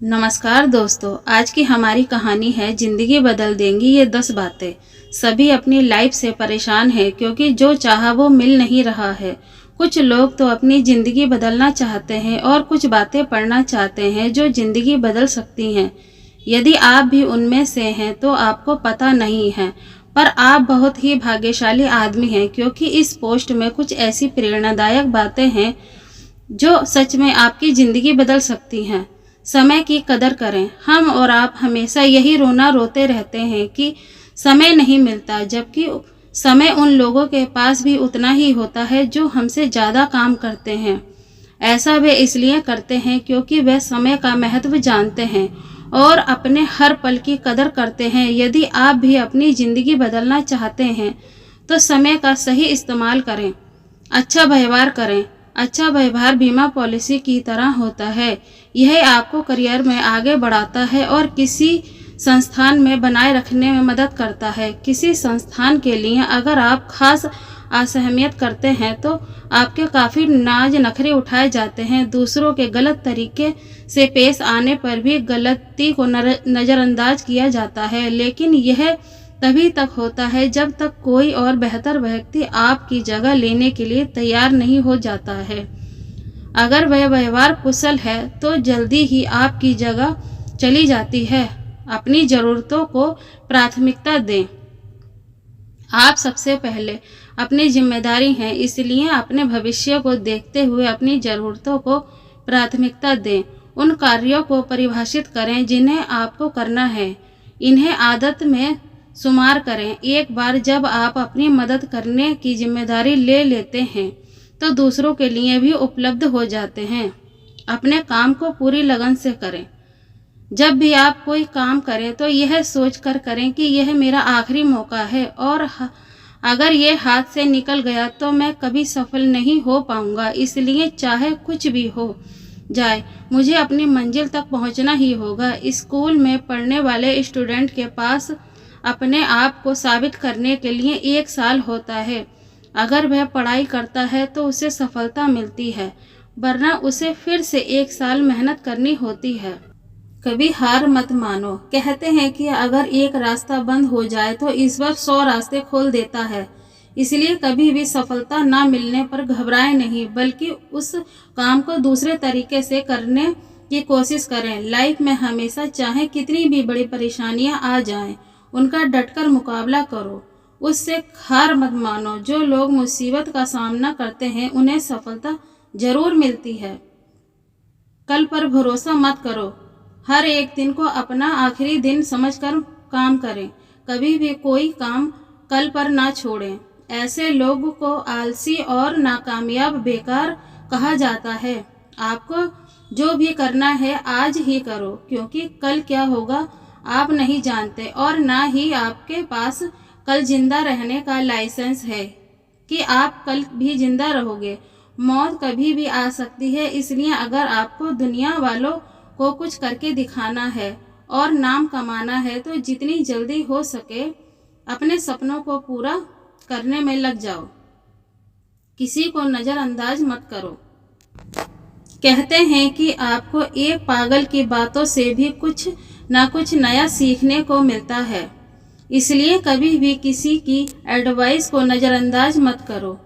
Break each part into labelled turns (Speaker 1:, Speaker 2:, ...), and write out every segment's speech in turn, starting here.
Speaker 1: नमस्कार दोस्तों, आज की हमारी कहानी है ज़िंदगी बदल देंगी ये 10 बातें। सभी अपनी लाइफ से परेशान हैं क्योंकि जो चाहा वो मिल नहीं रहा है। कुछ लोग तो अपनी ज़िंदगी बदलना चाहते हैं और कुछ बातें पढ़ना चाहते हैं जो ज़िंदगी बदल सकती हैं। यदि आप भी उनमें से हैं तो आपको पता नहीं है, पर आप बहुत ही भाग्यशाली आदमी हैं क्योंकि इस पोस्ट में कुछ ऐसी प्रेरणादायक बातें हैं जो सच में आपकी ज़िंदगी बदल सकती हैं। समय की कदर करें। हम और आप हमेशा यही रोना रोते रहते हैं कि समय नहीं मिलता, जबकि समय उन लोगों के पास भी उतना ही होता है जो हमसे ज़्यादा काम करते हैं। ऐसा वे इसलिए करते हैं क्योंकि वे समय का महत्व जानते हैं और अपने हर पल की कदर करते हैं। यदि आप भी अपनी ज़िंदगी बदलना चाहते हैं तो समय का सही इस्तेमाल करें, अच्छा व्यवहार करें। अच्छा व्यवहार बीमा पॉलिसी की तरह होता है। यह आपको करियर में आगे बढ़ाता है और किसी संस्थान में बनाए रखने में मदद करता है। किसी संस्थान के लिए अगर आप खास असहमियत करते हैं तो आपके काफ़ी नाज नखरे उठाए जाते हैं। दूसरों के गलत तरीके से पेश आने पर भी गलती को नज़रअंदाज किया जाता है, लेकिन यह तभी तक होता है जब तक कोई और बेहतर व्यक्ति आपकी जगह लेने के लिए तैयार नहीं हो जाता है। अगर वह व्यवहार कुशल है तो जल्दी ही आपकी जगह चली जाती है। अपनी ज़रूरतों को प्राथमिकता दें। आप सबसे पहले अपनी जिम्मेदारी हैं, इसलिए अपने भविष्य को देखते हुए अपनी ज़रूरतों को प्राथमिकता दें। उन कार्यों को परिभाषित करें जिन्हें आपको करना है। इन्हें आदत में शुमार करें। एक बार जब आप अपनी मदद करने की जिम्मेदारी ले लेते हैं तो दूसरों के लिए भी उपलब्ध हो जाते हैं। अपने काम को पूरी लगन से करें। जब भी आप कोई काम करें तो यह सोचकर करें कि यह मेरा आखिरी मौका है और अगर ये हाथ से निकल गया तो मैं कभी सफल नहीं हो पाऊंगा। इसलिए चाहे कुछ भी हो जाए, मुझे अपनी मंजिल तक पहुंचना ही होगा। स्कूल में पढ़ने वाले स्टूडेंट के पास अपने आप को साबित करने के लिए 1 साल होता है। अगर वह पढ़ाई करता है तो उसे सफलता मिलती है, वरना उसे फिर से 1 साल मेहनत करनी होती है। कभी हार मत मानो। कहते हैं कि अगर एक रास्ता बंद हो जाए तो ईश्वर 100 रास्ते खोल देता है। इसलिए कभी भी सफलता ना मिलने पर घबराएं नहीं, बल्कि उस काम को दूसरे तरीके से करने की कोशिश करें। लाइफ में हमेशा चाहे कितनी भी बड़ी परेशानियां आ जाएं, उनका डटकर मुकाबला करो। उससे हार मत मानो। जो लोग मुसीबत का सामना करते हैं उन्हें सफलता जरूर मिलती है। कल पर भरोसा मत करो। हर एक दिन को अपना आखिरी दिन समझकर काम करें। कभी भी कोई काम कल पर ना छोड़ें। ऐसे लोगों को आलसी और नाकामयाब बेकार कहा जाता है। आपको जो भी करना है आज ही करो, क्योंकि कल क्या होगा आप नहीं जानते और ना ही आपके पास कल जिंदा रहने का लाइसेंस है कि आप कल भी जिंदा रहोगे। मौत कभी भी आ सकती है, इसलिए अगर आपको दुनिया वालों को कुछ करके दिखाना है और नाम कमाना है तो जितनी जल्दी हो सके अपने सपनों को पूरा करने में लग जाओ। किसी को नज़रअंदाज मत करो। कहते हैं कि आपको एक पागल की बातों से भी कुछ ना कुछ नया सीखने को मिलता है। इसलिए कभी भी किसी की एडवाइस को नज़रअंदाज मत करो।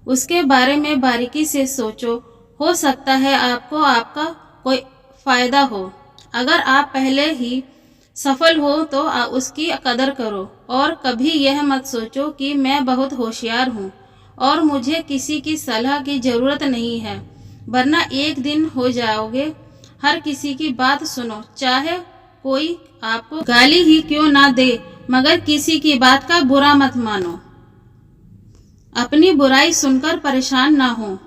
Speaker 1: उसके बारे में बारीकी से सोचो। हो सकता है आपको आपका कोई फ़ायदा हो। अगर आप पहले ही सफल हो तो उसकी कदर करो और कभी यह मत सोचो कि मैं बहुत होशियार हूँ और मुझे किसी की सलाह की ज़रूरत नहीं है, वरना एक दिन हो जाओगे। हर किसी की बात सुनो, चाहे कोई आपको गाली ही क्यों ना दे, मगर किसी की बात का बुरा मत मानो। अपनी बुराई सुनकर परेशान ना हो।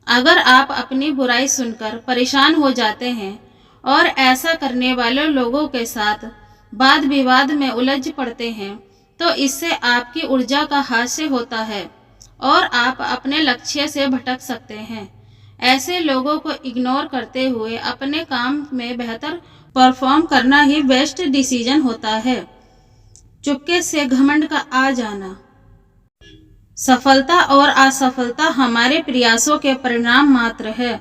Speaker 1: अगर आप अपनी बुराई सुनकर परेशान हो जाते हैं और ऐसा करने वाले लोगों के साथ वाद विवाद में उलझ पड़ते हैं तो इससे आपकी ऊर्जा का हास्य होता है और आप अपने लक्ष्य से भटक सकते हैं। ऐसे लोगों को इग्नोर करते हुए अपने काम में बेहतर परफॉर्म करना ही बेस्ट डिसीजन होता है। चुपके से घमंड का आ जाना। सफलता और असफलता हमारे प्रयासों के परिणाम मात्र है।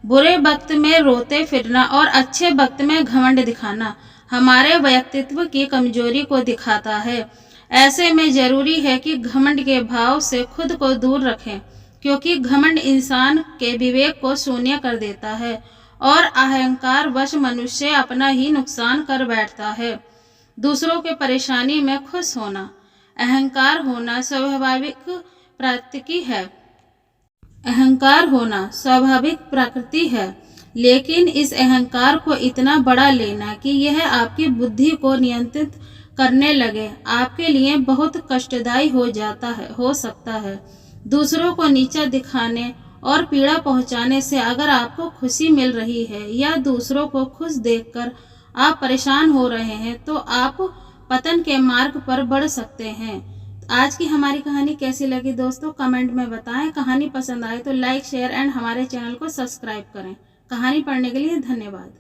Speaker 1: बुरे वक्त में रोते फिरना और अच्छे वक्त में घमंड दिखाना हमारे व्यक्तित्व की कमजोरी को दिखाता है। ऐसे में ज़रूरी है कि घमंड के भाव से खुद को दूर रखें, क्योंकि घमंड इंसान के विवेक को शून्य कर देता है और अहंकार वश मनुष्य अपना ही नुकसान कर बैठता है। दूसरों के परेशानी में खुश होना, अहंकार होना स्वाभाविक प्रकृति है। अहंकार होना स्वाभाविक प्रकृति है, लेकिन इस अहंकार को इतना बड़ा लेना कि यह आपकी बुद्धि को नियंत्रित करने लगे आपके लिए बहुत कष्टदायी हो सकता है। दूसरों को नीचा दिखाने और पीड़ा पहुंचाने से अगर आपको खुशी मिल रही है या दूसरों को खुश देखकर आप परेशान हो रहे हैं, तो आप पतन के मार्ग पर बढ़ सकते हैं। आज की हमारी कहानी कैसी लगी दोस्तों, कमेंट में बताएं। कहानी पसंद आए तो लाइक, शेयर एंड हमारे चैनल को सब्सक्राइब करें। कहानी पढ़ने के लिए धन्यवाद।